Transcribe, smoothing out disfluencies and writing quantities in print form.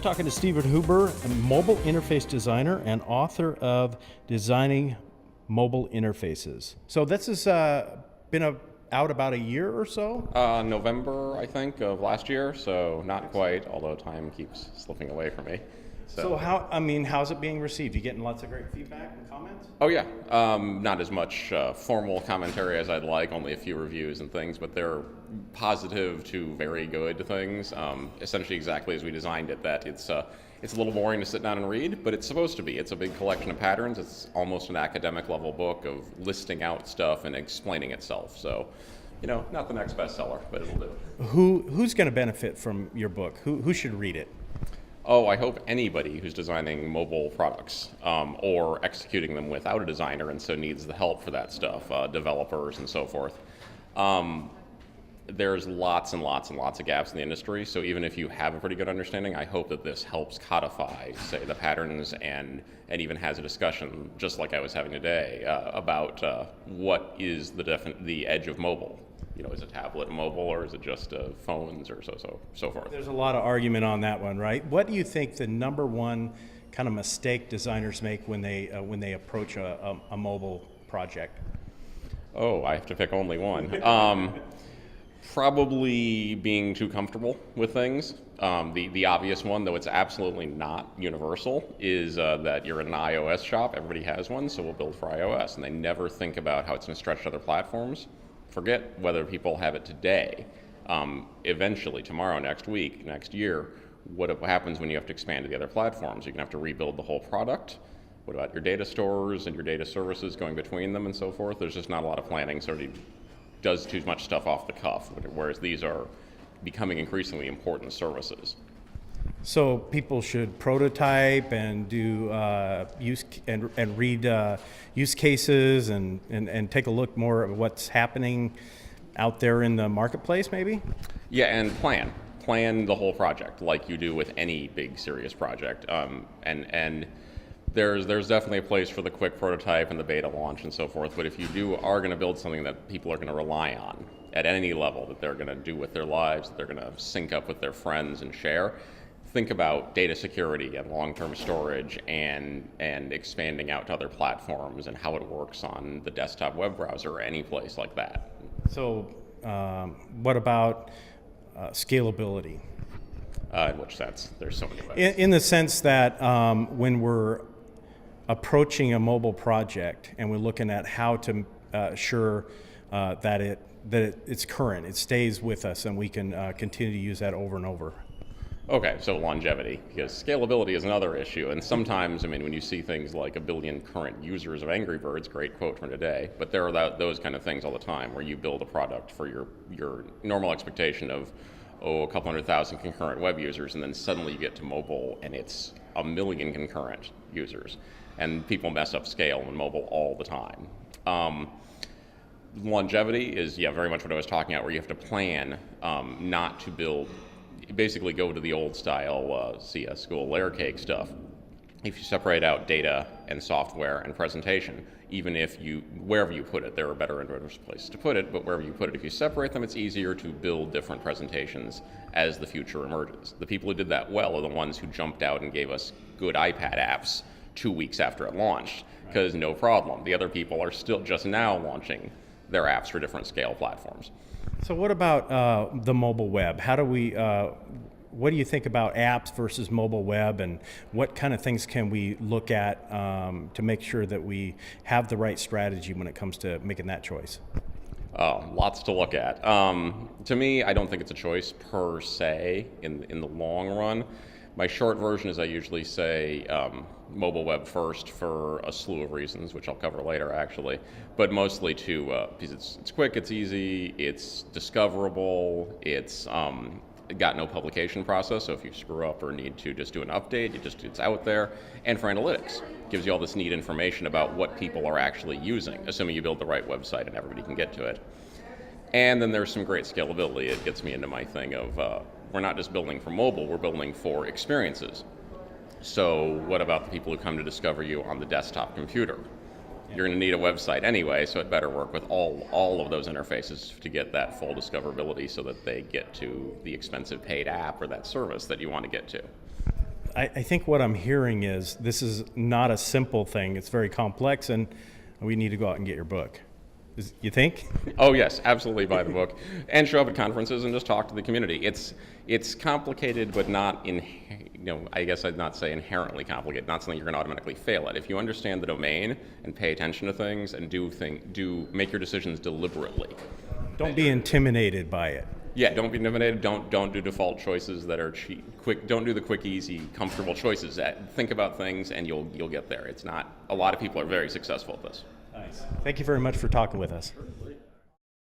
talking to Stephen Hoober, a mobile interface designer and author of Designing Mobile Interfaces. So this has been out about a year or so? November, I think, of last year, so not quite, although time keeps slipping away from me. So how's it being received? You getting lots of great feedback and comments? Oh yeah, not as much formal commentary as I'd like, only a few reviews and things, but they're positive to very good things, essentially exactly as we designed it, that it's a little boring to sit down and read, but it's supposed to be. It's a big collection of patterns. It's almost an academic level book of listing out stuff and explaining itself. So, not the next bestseller, but it'll do. Who's going to benefit from your book? Who should read it? Oh, I hope anybody who's designing mobile products or executing them without a designer and so needs the help for that stuff, developers and so forth. There's lots and lots and lots of gaps in the industry, so even if you have a pretty good understanding, I hope that this helps codify, say, the patterns and even has a discussion, just like I was having today, about what is the edge of mobile. Is a tablet mobile, or is it just phones, or so forth? There's a lot of argument on that one, right? What do you think the number one kind of mistake designers make when they approach a mobile project? Oh, I have to pick only one. Probably being too comfortable with things. The obvious one, though it's absolutely not universal, is that you're in an iOS shop. Everybody has one, so we'll build for iOS, and they never think about how it's going to stretch to other platforms. Forget whether people have it today. Eventually, tomorrow, next week, next year, what happens when you have to expand to the other platforms? You're going to have to rebuild the whole product. What about your data stores and your data services going between them and so forth? There's just not a lot of planning, so it does too much stuff off the cuff, whereas these are becoming increasingly important services. So people should prototype and do read use cases and take a look more at what's happening out there in the marketplace, maybe? Yeah, and plan the whole project like you do with any big serious project. And there's definitely a place for the quick prototype and the beta launch and so forth. But if you are going to build something that people are going to rely on at any level, that they're going to do with their lives, that they're going to sync up with their friends and share, think about data security and long-term storage and expanding out to other platforms and how it works on the desktop web browser or any place like that. So what about scalability? In which sense? There's so many ways. In the sense that when we're approaching a mobile project and we're looking at how to assure that it's current, it stays with us, and we can continue to use that over and over. Okay, so longevity, because scalability is another issue, and sometimes, when you see things like 1 billion current users of Angry Birds, great quote from today, but there are those kind of things all the time where you build a product for your normal expectation of, a couple 100,000 concurrent web users, and then suddenly you get to mobile and it's 1 million concurrent users, and people mess up scale on mobile all the time. Longevity is, very much what I was talking about, where you have to plan not to build, basically go to the old style CS school layer cake stuff. If you separate out data and software and presentation, even if wherever you put it, there are better and worse places to put it, but wherever you put it, if you separate them, it's easier to build different presentations as the future emerges. The people who did that well are the ones who jumped out and gave us good iPad apps 2 weeks after it launched, because no problem. The other people are still just now launching their apps for different scale platforms. So what about the mobile web? What do you think about apps versus mobile web, and what kind of things can we look at to make sure that we have the right strategy when it comes to making that choice? Lots to look at. To me, I don't think it's a choice per se in the long run. My short version is I usually say mobile web first for a slew of reasons, which I'll cover later actually, but mostly because it's quick, it's easy, it's discoverable, it's got no publication process, so if you screw up or need to just do an update, it's out there. And for analytics, it gives you all this neat information about what people are actually using, assuming you build the right website and everybody can get to it. And then there's some great scalability. It gets me into my thing of we're not just building for mobile, we're building for experiences. So what about the people who come to discover you on the desktop computer? You're going to need a website anyway, so it better work with all of those interfaces to get that full discoverability so that they get to the expensive paid app or that service that you want to get to. I think what I'm hearing is this is not a simple thing. It's very complex, and we need to go out and get your book. You think? Oh yes, absolutely buy the book and show up at conferences and just talk to the community. It's complicated, but not I guess I'd not say inherently complicated. Not something you're going to automatically fail at. If you understand the domain and pay attention to things and do make your decisions deliberately. Don't be intimidated by it. Yeah, don't be intimidated. Don't do default choices that are quick. Don't do the quick, easy, comfortable choices. Think about things, and you'll get there. It's not. A lot of people are very successful at this. Nice. Thank you very much for talking with us.